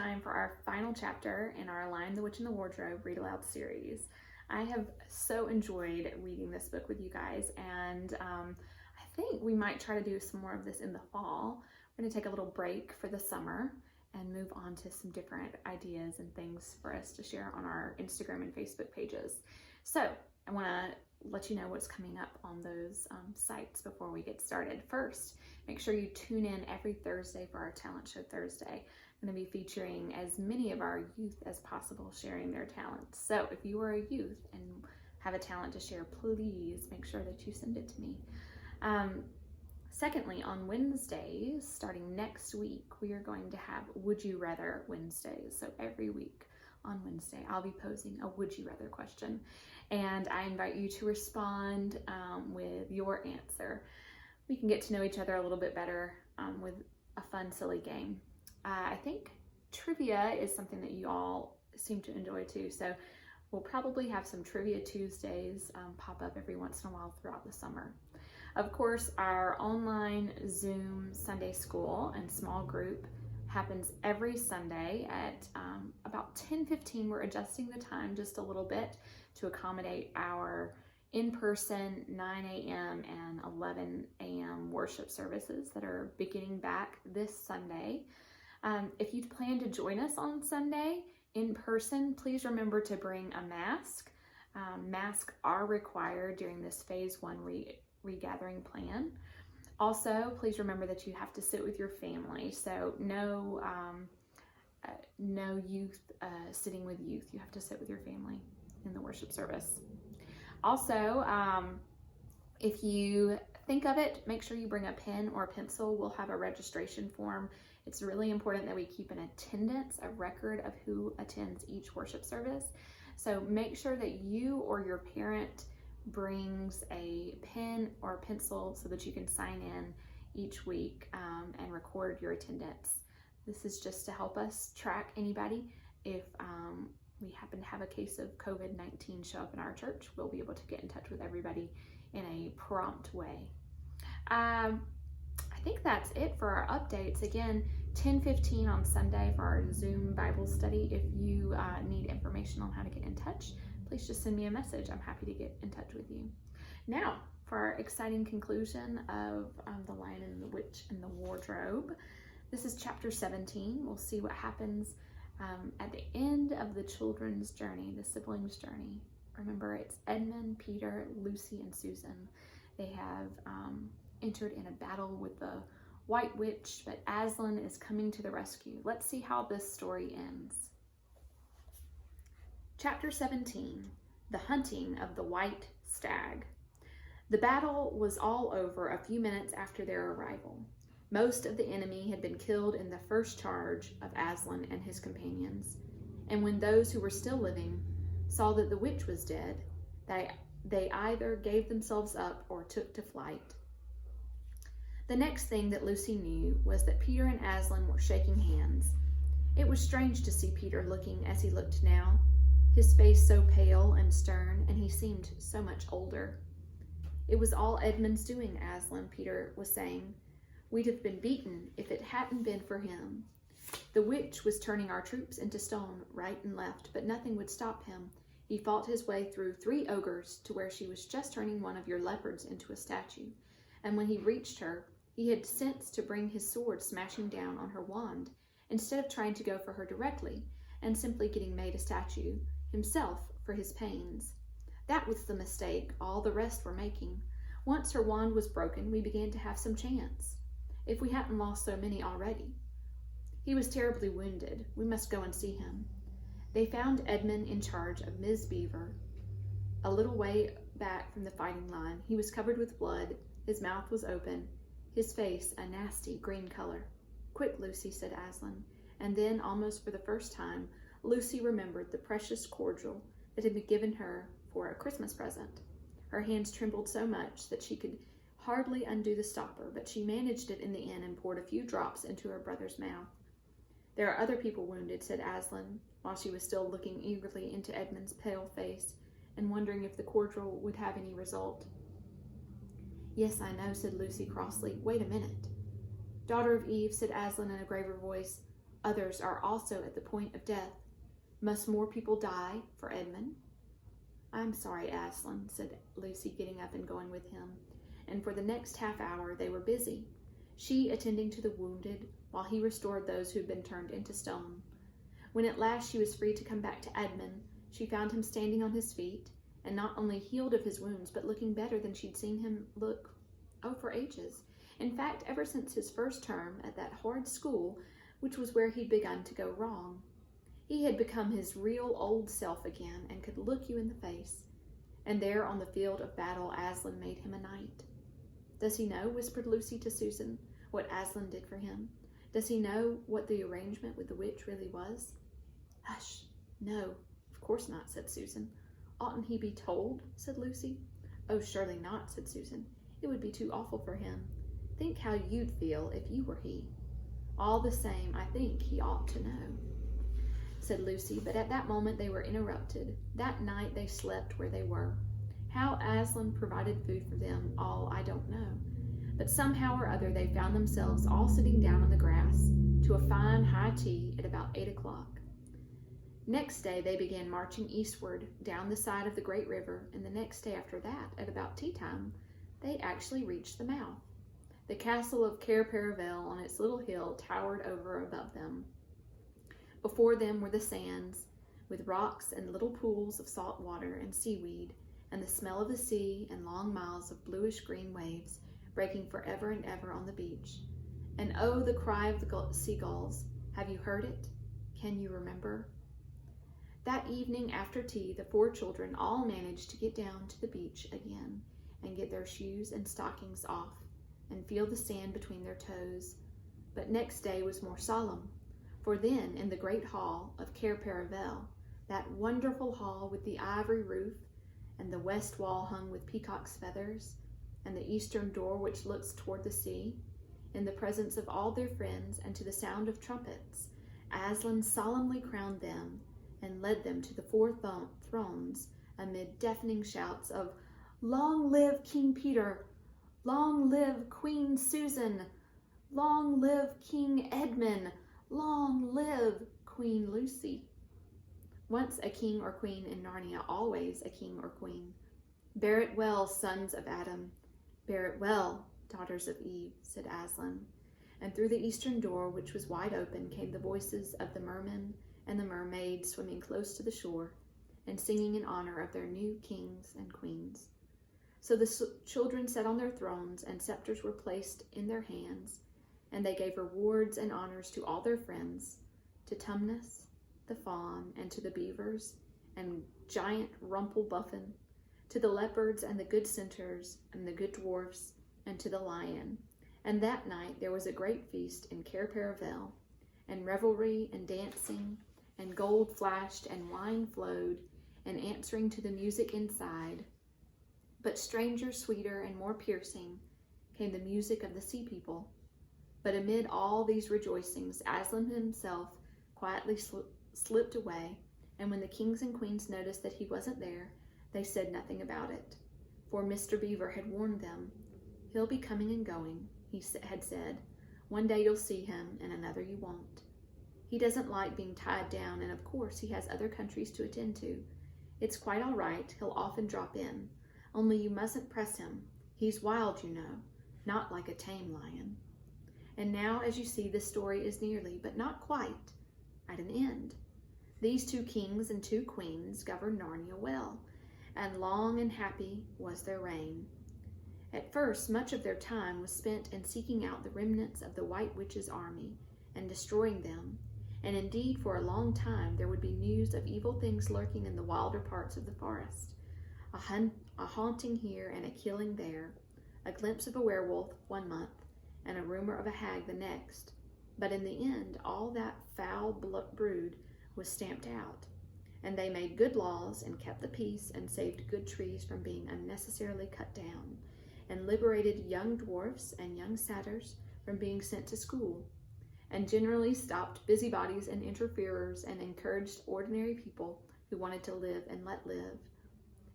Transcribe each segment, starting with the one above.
time for our final chapter in our Lion, the Witch, and the Wardrobe Read Aloud series. I have so enjoyed reading this book with you guys, and I think we might try to do some more of this in the fall. We're going to take a little break for the summer and move on to some different ideas and things for us to share on our Instagram and Facebook pages. So I want to let you know what's coming up on those sites before we get started. First, make sure you tune in every Thursday for our Talent Show Thursday. I'm going to be featuring as many of our youth as possible sharing their talents. So if you are a youth and have a talent to share, please make sure that you send it to me. Secondly, on Wednesdays, starting next week, we are going to have Would You Rather Wednesdays. So every week on Wednesday, I'll be posing a Would You Rather question, and I invite you to respond with your answer. We can get to know each other a little bit better with a fun, silly game. I think trivia is something that you all seem to enjoy too, so we'll probably have some Trivia Tuesdays pop up every once in a while throughout the summer. Of course, our online Zoom Sunday school and small group happens every Sunday at about 10:15. We're adjusting the time just a little bit to accommodate our in-person 9 a.m. and 11 a.m. worship services that are beginning back this Sunday. If you plan to join us on Sunday in person, please remember to bring a mask. Masks are required during this phase 1 regathering plan. Also, please remember that you have to sit with your family. So no youth sitting with youth. You have to sit with your family in the worship service. Also, if you think of it, make sure you bring a pen or a pencil. We'll have a registration form. It's really important that we keep an attendance, a record of who attends each worship service. So make sure that you or your parent brings a pen or a pencil so that you can sign in each week and record your attendance. This is just to help us track anybody. If we happen to have a case of COVID-19 show up in our church, we'll be able to get in touch with everybody in a prompt way. I think that's it for our updates. Again, 10:15 on Sunday for our Zoom Bible study. If you need information on how to get in touch, please just send me a message. I'm happy to get in touch with you. Now, for our exciting conclusion of The Lion and the Witch and the Wardrobe. This is chapter 17. We'll see what happens at the end of the children's journey, the siblings' journey. Remember, it's Edmund, Peter, Lucy, and Susan. They have entered in a battle with the White Witch, but Aslan is coming to the rescue. Let's see how this story ends. Chapter 17, The Hunting of the White Stag. The battle was all over a few minutes after their arrival. Most of the enemy had been killed in the first charge of Aslan and his companions, and when those who were still living saw that the witch was dead, they either gave themselves up or took to flight. The next thing that Lucy knew was that Peter and Aslan were shaking hands. It was strange to see Peter looking as he looked now, his face so pale and stern, and he seemed so much older. It was all Edmund's doing, Aslan, Peter was saying. We'd have been beaten if it hadn't been for him. The witch was turning our troops into stone right and left, but nothing would stop him. He fought his way through 3 ogres to where she was just turning one of your leopards into a statue. And when he reached her, he had sense to bring his sword smashing down on her wand, instead of trying to go for her directly and simply getting made a statue himself for his pains. That was the mistake all the rest were making. Once her wand was broken, we began to have some chance, if we hadn't lost so many already. He was terribly wounded. We must go and see him. They found Edmund in charge of Ms. Beaver, a little way back from the fighting line. He was covered with blood. His mouth was open, his face a nasty green color. Quick, Lucy, said Aslan. And then, almost for the first time, Lucy remembered the precious cordial that had been given her for a Christmas present. Her hands trembled so much that she could hardly undo the stopper, but she managed it in the end and poured a few drops into her brother's mouth. There are other people wounded, said Aslan, while she was still looking eagerly into Edmund's pale face and wondering if the cordial would have any result. Yes, I know, said Lucy crossly. Wait a minute. Daughter of Eve, said Aslan in a graver voice. Others are also at the point of death. Must more people die for Edmund?" "I'm sorry, Aslan," said Lucy, getting up and going with him. And for the next half hour they were busy, she attending to the wounded while he restored those who had been turned into stone. When at last she was free to come back to Edmund, she found him standing on his feet, and not only healed of his wounds, but looking better than she'd seen him look, for ages. In fact, ever since his first term at that horrid school, which was where he'd begun to go wrong. He had become his real old self again, and could look you in the face. And there on the field of battle, Aslan made him a knight. "Does he know," whispered Lucy to Susan, "what Aslan did for him? Does he know what the arrangement with the witch really was?" "Hush, no, of course not," said Susan. "Oughtn't he be told?" said Lucy. "Oh, surely not," said Susan. "It would be too awful for him. Think how you'd feel if you were he." "All the same, I think he ought to know," said Lucy, but at that moment they were interrupted. That night they slept where they were. How Aslan provided food for them all I don't know, but somehow or other they found themselves all sitting down on the grass to a fine high tea at about 8 o'clock. Next day they began marching eastward down the side of the great river, and the next day after that, at about tea time, they actually reached the mouth. The castle of Cair Paravel on its little hill towered over above them. Before them were the sands, with rocks and little pools of salt water and seaweed, and the smell of the sea and long miles of bluish-green waves breaking forever and ever on the beach. And oh, the cry of the seagulls. Have you heard it? Can you remember? That evening after tea, the 4 children all managed to get down to the beach again and get their shoes and stockings off and feel the sand between their toes. But next day was more solemn, for then in the great hall of Cair Paravel, that wonderful hall with the ivory roof and the west wall hung with peacock's feathers and the eastern door which looks toward the sea, in the presence of all their friends and to the sound of trumpets, Aslan solemnly crowned them and led them to the 4 thrones amid deafening shouts of "Long live King Peter! Long live Queen Susan! Long live King Edmund! Long live Queen Lucy!" Once a king or queen in Narnia, always a king or queen. "Bear it well, sons of Adam. Bear it well, daughters of Eve," said Aslan. And through the eastern door, which was wide open, came the voices of the mermen and the mermaids swimming close to the shore and singing in honor of their new kings and queens. So the children sat on their thrones, and scepters were placed in their hands, and they gave rewards and honors to all their friends, to Tumnus, the fawn, and to the beavers, and giant Rumpelbuffin, to the leopards and the good centaurs, and the good dwarfs, and to the lion. And that night there was a great feast in Cair Paravel, and revelry and dancing, and gold flashed and wine flowed, and answering to the music inside. But stranger, sweeter, and more piercing came the music of the sea people. But amid all these rejoicings, Aslan himself quietly slipped away, and when the kings and queens noticed that he wasn't there, they said nothing about it. For Mr. Beaver had warned them. "He'll be coming and going," he had said. "One day you'll see him, and another you won't. He doesn't like being tied down, and of course he has other countries to attend to. It's quite all right, he'll often drop in. Only you mustn't press him. He's wild, you know, not like a tame lion." And now, as you see, the story is nearly, but not quite, at an end. These 2 kings and 2 queens governed Narnia well, and long and happy was their reign. At first, much of their time was spent in seeking out the remnants of the White Witch's army and destroying them, and indeed for a long time there would be news of evil things lurking in the wilder parts of the forest, a haunting here and a killing there, a glimpse of a werewolf one month, and a rumor of a hag the next. But in the end, all that foul brood was stamped out, and they made good laws and kept the peace and saved good trees from being unnecessarily cut down, and liberated young dwarfs and young satyrs from being sent to school, and generally stopped busybodies and interferers and encouraged ordinary people who wanted to live and let live.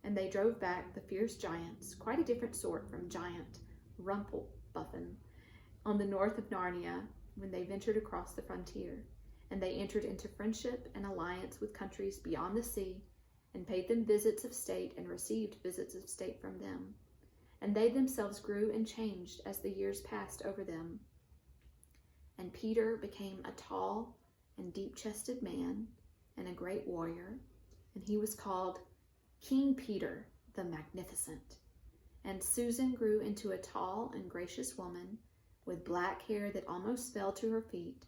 And they drove back the fierce giants, quite a different sort from giant Rumpelbuffin, on the north of Narnia when they ventured across the frontier. and they entered into friendship and alliance with countries beyond the sea, and paid them visits of state and received visits of state from them. And they themselves grew and changed as the years passed over them. And Peter became a tall and deep-chested man and a great warrior, and he was called King Peter the Magnificent. And Susan grew into a tall and gracious woman with black hair that almost fell to her feet,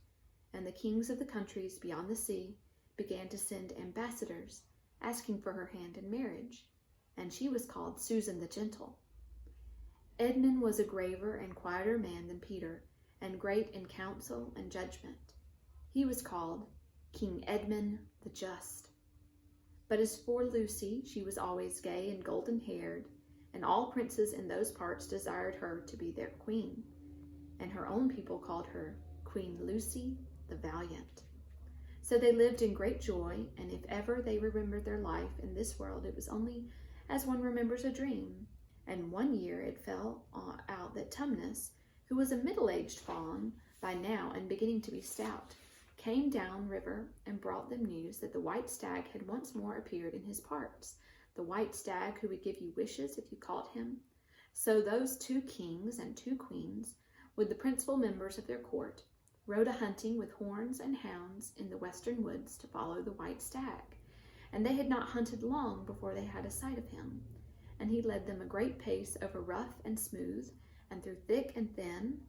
and the kings of the countries beyond the sea began to send ambassadors asking for her hand in marriage, and she was called Susan the Gentle. Edmund was a graver and quieter man than Peter, and great in counsel and judgment. He was called King Edmund the Just. But as for Lucy, she was always gay and golden-haired, and all princes in those parts desired her to be their queen, and her own people called her Queen Lucy the Valiant. So they lived in great joy, and if ever they remembered their life in this world, it was only as one remembers a dream. And one year it fell out that Tumnus, who was a middle-aged fawn by now and beginning to be stout, came down river and brought them news that the white stag had once more appeared in his parts, the white stag who would give you wishes if you caught him. So those 2 kings and 2 queens, with the principal members of their court, rode a-hunting with horns and hounds in the western woods to follow the white stag. And they had not hunted long before they had a sight of him. And he led them a great pace over rough and smooth, and through thick and thin,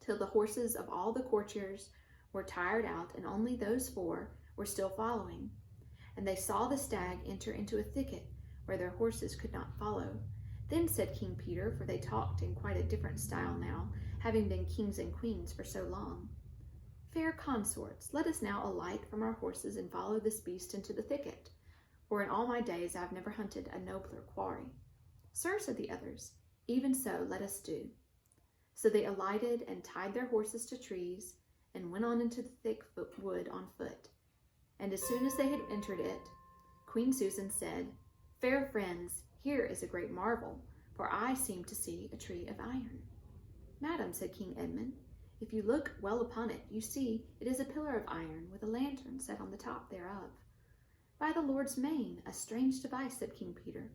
till the horses of all the courtiers were tired out, and only those 4 were still following. And they saw the stag enter into a thicket where their horses could not follow. Then said King Peter, for they talked in quite a different style now, having been kings and queens for so long, "Fair consorts, let us now alight from our horses and follow this beast into the thicket, for in all my days I have never hunted a nobler quarry." "Sir," said the others, "even so let us do." So they alighted and tied their horses to trees and went on into the thick wood on foot. And as soon as they had entered it, Queen Susan said, "Fair friends, here is a great marvel, for I seem to see a tree of iron." "Madam," said King Edmund, "if you look well upon it, you see it is a pillar of iron with a lantern set on the top thereof." "By the Lord's main, a strange device," said King Peter,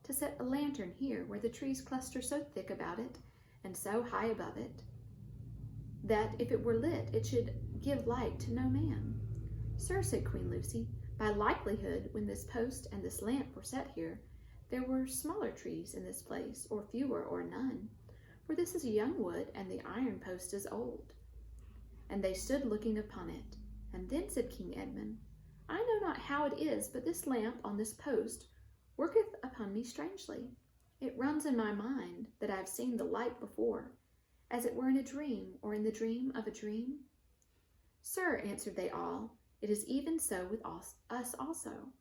"to set a lantern here where the trees cluster so thick about it and so high above it, that if it were lit, it should give light to no man." "Sir," said Queen Lucy, "by likelihood, when this post and this lamp were set here, there were smaller trees in this place, or fewer or none, for this is a young wood, and the iron post is old." And they stood looking upon it. And then said King Edmund, "I know not how it is, but this lamp on this post worketh upon me strangely. It runs in my mind that I have seen the light before, as it were in a dream, or in the dream of a dream." "Sir," answered they all, "it is even so with us also."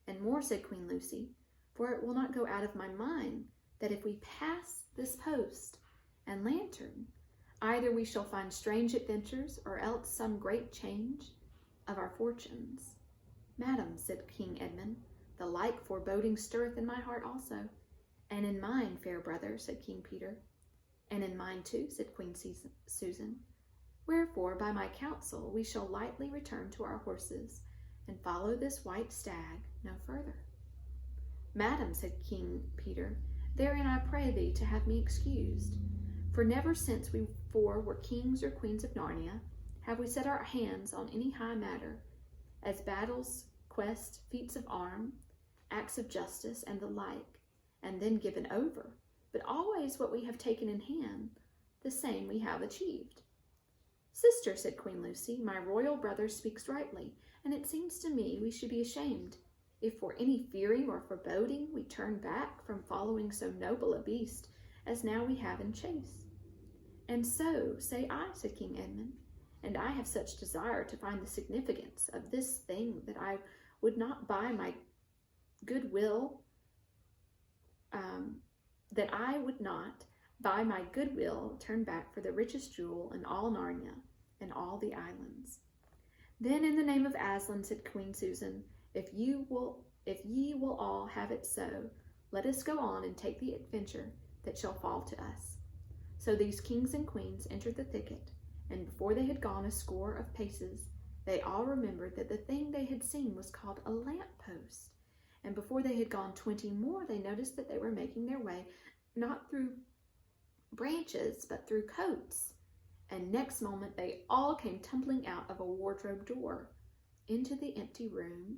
"And more," said Queen Lucy, "for it will not go out of my mind that if we pass this post and lantern, either we shall find strange adventures, or else some great change of our fortunes." "Madam," said King Edmund, "the like foreboding stirreth in my heart also." "And in mine, fair brother," said King Peter. "And in mine too," said Queen Susan. "Wherefore, by my counsel, we shall lightly return to our horses, and follow this white stag no further." "Madam," said King Peter, "therein I pray thee to have me excused. For never since we 4 were kings or queens of Narnia have we set our hands on any high matter, as battles, quests, feats of arm, acts of justice, and the like, and then given over, but always what we have taken in hand, the same we have achieved." "Sister," said Queen Lucy, "my royal brother speaks rightly, and it seems to me we should be ashamed, if for any fearing or foreboding we turn back from following so noble a beast as now we have in chase." "And so say I," said King Edmund, "and I have such desire to find the significance of this thing that I would not by my goodwill turn back for the richest jewel in all Narnia and all the islands." "Then in the name of Aslan," said Queen Susan, if ye will all have it so, let us go on and take the adventure that shall fall to us." So these kings and queens entered the thicket, and before they had gone a score of paces, they all remembered that the thing they had seen was called a lamp-post. And before they had gone 20 more, they noticed that they were making their way not through branches, but through coats. And next moment, they all came tumbling out of a wardrobe door into the empty room,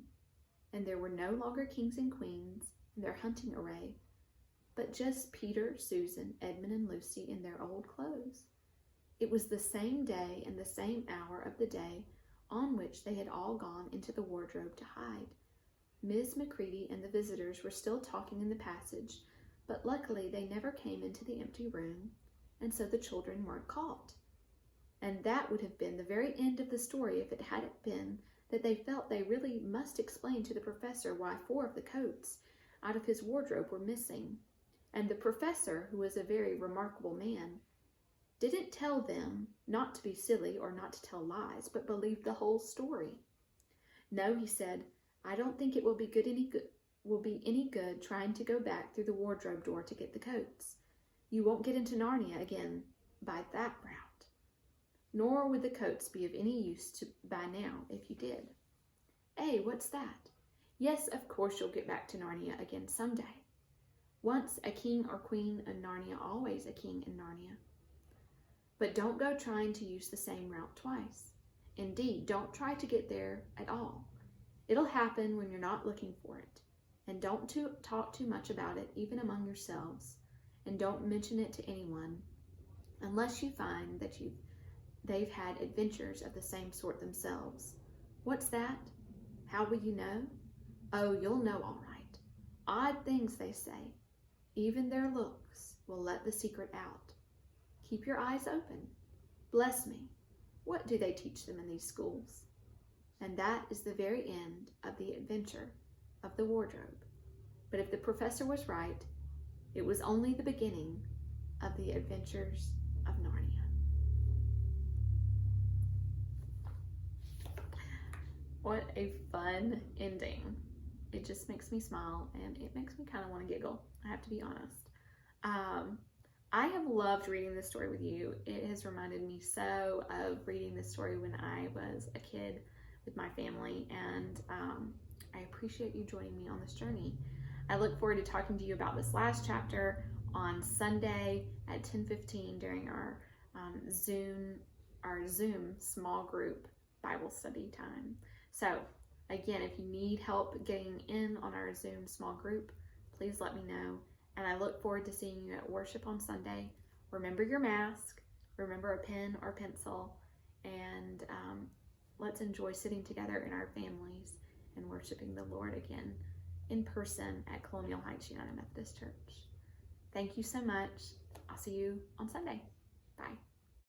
and there were no longer kings and queens in their hunting array, but just Peter, Susan, Edmund, and Lucy in their old clothes. It was the same day and the same hour of the day on which they had all gone into the wardrobe to hide. Miss Macready and the visitors were still talking in the passage, but luckily they never came into the empty room, and so the children weren't caught. And that would have been the very end of the story if it hadn't been that they felt they really must explain to the professor why 4 of the coats out of his wardrobe were missing. And the professor, who was a very remarkable man, didn't tell them not to be silly or not to tell lies, but believed the whole story. No, he said, I don't think it will be any good trying to go back through the wardrobe door to get the coats. You won't get into Narnia again by that route. Nor would the coats be of any use by now if you did. What's that? Yes, of course you'll get back to Narnia again someday. Once a king or queen in Narnia, always a king in Narnia. But don't go trying to use the same route twice. Indeed, don't try to get there at all. It'll happen when you're not looking for it. And don't talk too much about it, even among yourselves. And don't mention it to anyone, unless you find that they've had adventures of the same sort themselves. What's that? How will you know? Oh, you'll know all right. Odd things they say. Even their looks will let the secret out. Keep your eyes open. Bless me, what do they teach them in these schools? And that is the very end of the adventure of the wardrobe. But if the professor was right, it was only the beginning of the adventures of Narnia. What a fun ending. It just makes me smile, and it makes me kind of want to giggle, I have to be honest. I have loved reading this story with you. It has reminded me so of reading this story when I was a kid with my family, and I appreciate you joining me on this journey. I look forward to talking to you about this last chapter on Sunday at 10:15 during our Zoom small group Bible study time. So again, if you need help getting in on our Zoom small group, please let me know. And I look forward to seeing you at worship on Sunday. Remember your mask, remember a pen or pencil, and let's enjoy sitting together in our families and worshiping the Lord again in person at Colonial Heights United Methodist Church. Thank you so much. I'll see you on Sunday. Bye.